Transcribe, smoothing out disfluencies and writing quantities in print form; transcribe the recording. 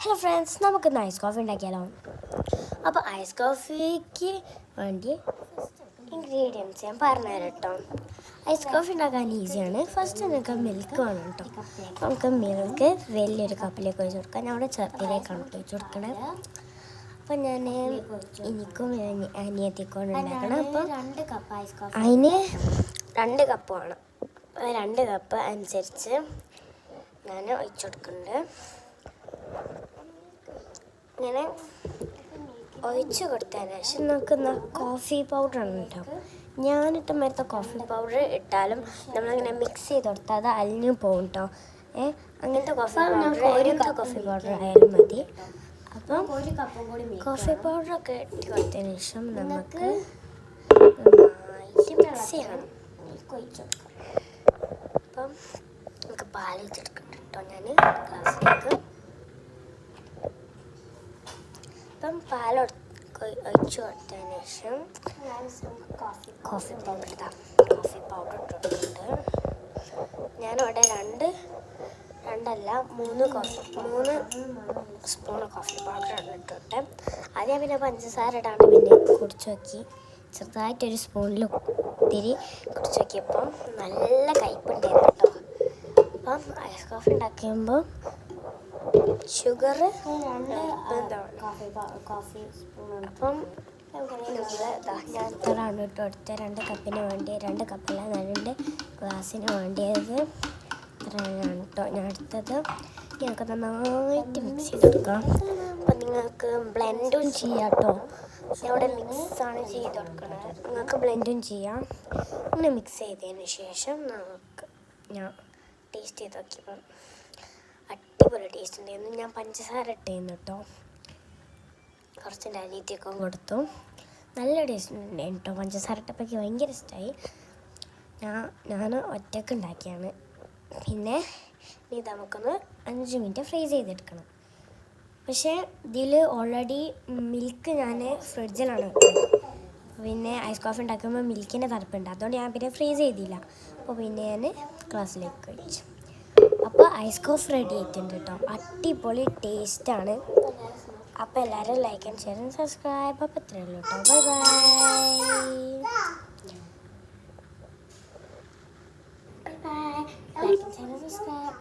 Hello friends, നമുക്കിന്ന് ice coffee ഉണ്ടാക്കിയാലോ. അപ്പോൾ ഐസ് കോഫിക്ക് വേണ്ടി ഇൻഗ്രീഡിയൻസ് ഞാൻ പറഞ്ഞുതരാം കേട്ടോ. ഐസ് കോഫി ഉണ്ടാക്കാൻ ഈസിയാണ്. ഫസ്റ്റ് നമുക്ക് മിൽക്ക് വേണം കേട്ടോ. നമുക്ക് മിൽക്ക് വലിയൊരു കപ്പിലേക്ക് ഒഴിച്ച് കൊടുക്കാം. ഞാൻ അവിടെ ചെറുതിലേക്കാണ് ഒഴിച്ച് കൊടുക്കണത്. അപ്പം ഞാൻ എനിക്കും അനിയത്തിക്കും ഉണ്ടാക്കണം. അപ്പം അതിന് 2 കപ്പ് വേണം. 2 കപ്പ് അനുസരിച്ച് ഞാൻ ഒഴിച്ച് കൊടുക്കുന്നുണ്ട്. ഇങ്ങനെ ഒഴിച്ച് കൊടുത്തതിന് ശേഷം നമുക്ക് കോഫി പൗഡറാണ് കേട്ടോ. ഞാനിട്ട മരത്തെ കോഫി പൗഡർ ഇട്ടാലും നമ്മളിങ്ങനെ മിക്സ് ചെയ്ത് കൊടുത്താൽ അത് അലിഞ്ഞു പോകും കേട്ടോ. അങ്ങനത്തെ കോഫി പൗഡർ ആയാലും മതി. അപ്പം കോഫി പൗഡറൊക്കെ ഇട്ട് കൊടുത്തതിന് ശേഷം നമുക്ക് നന്നായിട്ട് മിക്സ് ചെയ്യണം. അപ്പം നമുക്ക് പാൽ വെച്ചെടുക്കണം കേട്ടോ. ഞാൻ ഗ്ലാസ്സിലേക്ക് പാൽ ഒഴിച്ച് കൊടുത്തതിന് ശേഷം കോഫി പൗഡർ ഇട്ടിട്ടുണ്ട്. ഞാനിവിടെ 3 സ്പൂൺ കോഫി പൗഡർ ഇട്ടിട്ട് ആദ്യം പിന്നെ പഞ്ചസാര ഇടാണ്ട് പിന്നെ കുടിച്ച് നോക്കി. ചെറുതായിട്ടൊരു സ്പൂണിൽ ഒത്തിരി കുടിച്ച് നോക്കിയപ്പം നല്ല കയ്പുണ്ടായിരുന്നു കേട്ടോ. അപ്പം ഐസ് കോഫി ഉണ്ടാക്കുമ്പോൾ ഷുഗർ 2 സ്പൂൺ. അപ്പം ഞാൻ ഇത്രയാണ് ഇട്ട് കൊടുത്ത 2 കപ്പിന് വേണ്ടി 2 കപ്പല്ല 2 ഗ്ലാസ്സിന് വേണ്ടിയത് ഇത്രയാണ് കേട്ടോ ഞാൻ എടുത്തത്. ഞങ്ങൾക്ക് നന്നായിട്ട് മിക്സ് ചെയ്തെടുക്കാം. അപ്പം നിങ്ങൾക്ക് ബ്ലെൻഡും ചെയ്യാം കേട്ടോ. ഇവിടെ മിക്സാണ് ചെയ്ത് കൊടുക്കുന്നത്. നിങ്ങൾക്ക് ബ്ലെൻഡും ചെയ്യാം. അങ്ങനെ മിക്സ് ചെയ്തതിന് ശേഷം ഞാൻ ടേസ്റ്റ് ചെയ്ത് നോക്കിയപ്പം അടിപൊളി ടേസ്റ്റ് ഉണ്ടായിരുന്നു. ഞാൻ പഞ്ചസാര ഇട്ടേന്ന് കേട്ടോ. കുറച്ചിൻ്റെ അനിയത്തിയൊക്കെ കൊടുത്തു. നല്ല ടേസ്റ്റ് ഉണ്ടായിരുന്നു കേട്ടോ. പഞ്ചസാര ഇട്ടപ്പോഴേക്ക് ഭയങ്കര ഇഷ്ടമായി. ഞാൻ ഒറ്റയ്ക്ക് ഉണ്ടാക്കിയാണ്. പിന്നെ ഇത് നമുക്കൊന്ന് 5 മിനിറ്റ് ഫ്രീസ് ചെയ്തെടുക്കണം. പക്ഷേ ഇതിൽ ഓൾറെഡി മിൽക്ക് ഞാൻ ഫ്രിഡ്ജിലാണ് വെക്കുന്നത്. പിന്നെ ഐസ് കോഫി ഉണ്ടാക്കുമ്പോൾ മിൽക്കിൻ്റെ തണുപ്പുണ്ട്. അതുകൊണ്ട് ഞാൻ പിന്നെ ഫ്രീസ് ചെയ്തില്ല. അപ്പോൾ പിന്നെ ഞാൻ ഗ്ലാസ്സിലേക്ക് കഴിച്ചു. അപ്പോൾ ഐസ് കോഫി റെഡി ആയിട്ടുണ്ട് കേട്ടോ. അടിപൊളി ടേസ്റ്റാണ്. അപ്പോൾ എല്ലാവരും like and share and subscribe. അപ്പോൾ ഇത്രയേ ഉള്ളൂ കേട്ടോ. Bye bye. Like and share and subscribe.